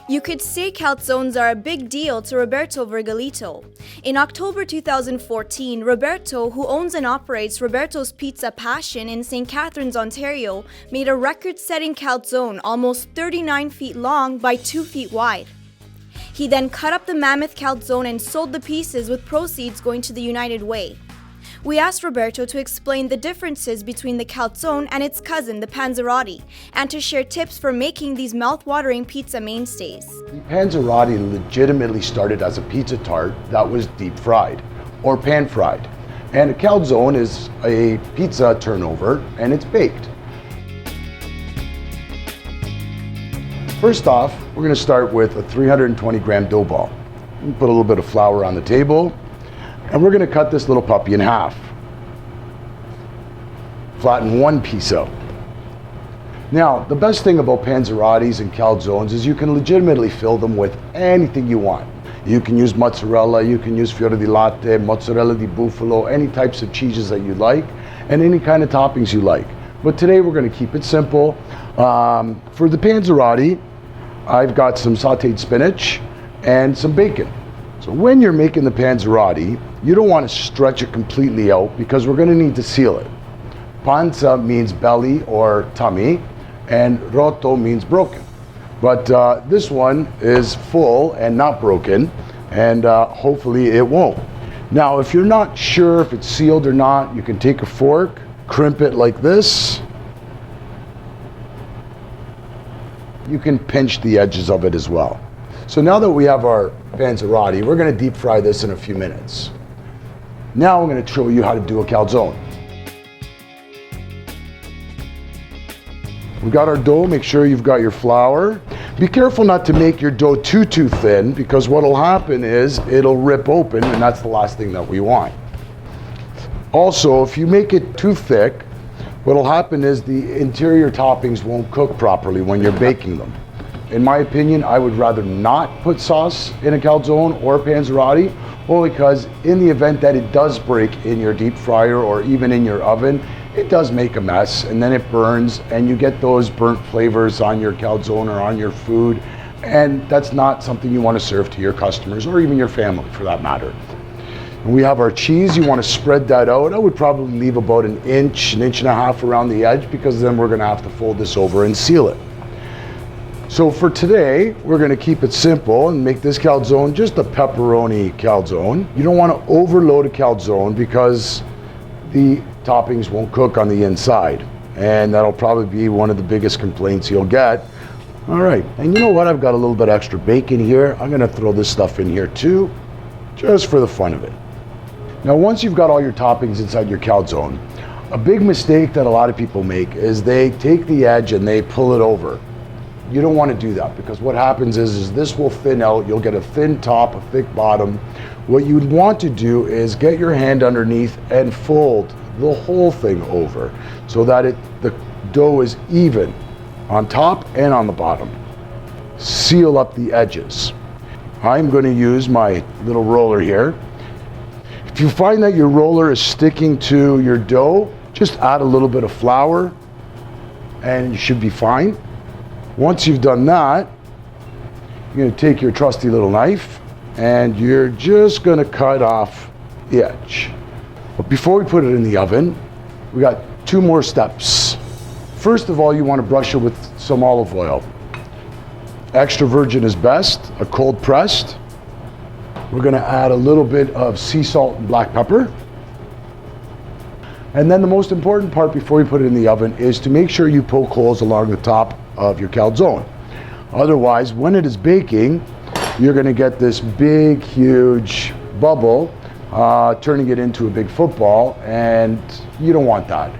You could say calzones are a big deal to Roberto Vergalito. In October 2014, Roberto, who owns and operates Roberto's Pizza Passion in St. Catharines, Ontario, made a record-setting calzone almost 39 feet long by 2 feet wide. He then cut up the mammoth calzone and sold the pieces with proceeds going to the United Way. We asked Roberto to explain the differences between the calzone and its cousin, the Panzerotti, and to share tips for making these mouth-watering pizza mainstays. The Panzerotti legitimately started as a pizza tart that was deep fried or pan fried. And a calzone is a pizza turnover and it's baked. First off, we're going to start with a 320 gram dough ball. Put a little bit of flour on the table. And we're going to cut this little puppy in half. Flatten one piece out. Now, the best thing about Panzerottis and calzones is you can legitimately fill them with anything you want. You can use mozzarella, you can use fiore di latte, mozzarella di bufalo, any types of cheeses that you like, and any kind of toppings you like. But today we're going to keep it simple. For the Panzerotti, I've got some sauteed spinach and some bacon. So when you're making the Panzerotti, you don't want to stretch it completely out because we're going to need to seal it. Panza means belly or tummy, and rotto means broken. But this one is full and not broken, and hopefully it won't. Now, if you're not sure if it's sealed or not, you can take a fork, crimp it like this. You can pinch the edges of it as well. So now that we have our Panzerotti, we're going to deep fry this in a few minutes. Now I'm going to show you how to do a calzone. We've got our dough. Make sure you've got your flour. Be careful not to make your dough too thin, because what will happen is it'll rip open, and that's the last thing that we want. Also, if you make it too thick, what will happen is the interior toppings won't cook properly when you're baking them. In my opinion, I would rather not put sauce in a calzone or Panzerotti, only because in the event that it does break in your deep fryer or even in your oven, it does make a mess, and then it burns and you get those burnt flavors on your calzone or on your food, and that's not something you want to serve to your customers or even your family for that matter. And we have our cheese. You want to spread that out. I would probably leave about an inch and a half around the edge, because then we're going to have to fold this over and seal it. So for today, we're going to keep it simple and make this calzone just a pepperoni calzone. You don't want to overload a calzone because the toppings won't cook on the inside, and that'll probably be one of the biggest complaints you'll get. All right, and you know what? I've got a little bit extra bacon here. I'm going to throw this stuff in here too, just for the fun of it. Now, once you've got all your toppings inside your calzone, a big mistake that a lot of people make is they take the edge and they pull it over. You don't want to do that, because what happens is this will thin out. You'll get a thin top, a thick bottom. What you'd want to do is get your hand underneath and fold the whole thing over so that the dough is even on top and on the bottom. Seal up the edges. I'm going to use my little roller here. If you find that your roller is sticking to your dough, just add a little bit of flour and you should be fine. Once you've done that, you're going to take your trusty little knife and you're just going to cut off the edge. But before we put it in the oven, we got two more steps. First of all, you want to brush it with some olive oil. Extra virgin is best, a cold pressed. We're going to add a little bit of sea salt and black pepper. And then the most important part before you put it in the oven is to make sure you poke holes along the top of your calzone. Otherwise, when it is baking, you're going to get this big, huge bubble, turning it into a big football, and you don't want that.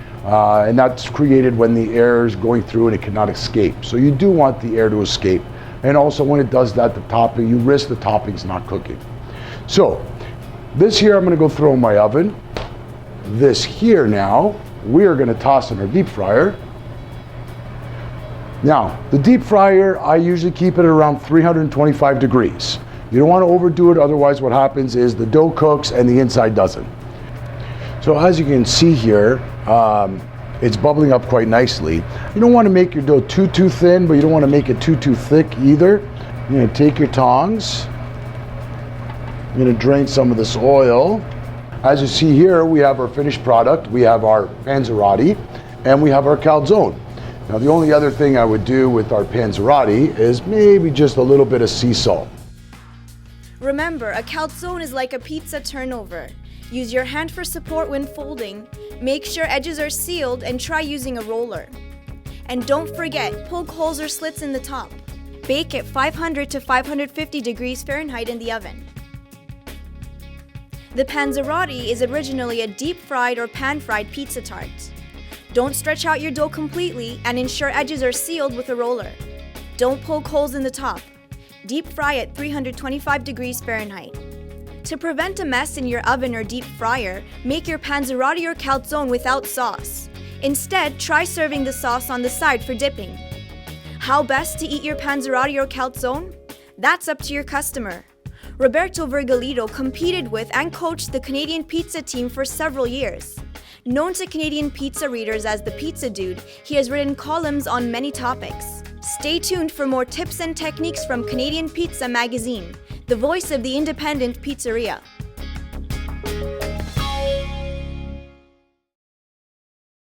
And that's created when the air is going through and it cannot escape. So you do want the air to escape. And also when it does that, you risk the toppings not cooking. So this here I'm going to go throw in my oven. This here now, we are going to toss in our deep fryer. Now, the deep fryer, I usually keep it around 325 degrees. You don't want to overdo it, otherwise what happens is the dough cooks and the inside doesn't. So as you can see here, it's bubbling up quite nicely. You don't want to make your dough too thin, but you don't want to make it too thick either. You're gonna take your tongs. You're gonna drain some of this oil. As you see here, we have our finished product. We have our Panzerotti and we have our calzone. Now the only other thing I would do with our Panzerotti is maybe just a little bit of sea salt. Remember, a calzone is like a pizza turnover. Use your hand for support when folding. Make sure edges are sealed and try using a roller. And don't forget, poke holes or slits in the top. Bake at 500 to 550 degrees Fahrenheit in the oven. The Panzerotti is originally a deep-fried or pan-fried pizza tart. Don't stretch out your dough completely and ensure edges are sealed with a roller. Don't poke holes in the top. Deep fry at 325 degrees Fahrenheit. To prevent a mess in your oven or deep fryer, make your Panzerotti or calzone without sauce. Instead, try serving the sauce on the side for dipping. How best to eat your Panzerotti or calzone? That's up to your customer. Roberto Vergalito competed with and coached the Canadian pizza team for several years. Known to Canadian pizza readers as the Pizza Dude, he has written columns on many topics. Stay tuned for more tips and techniques from Canadian Pizza Magazine, the voice of the independent pizzeria.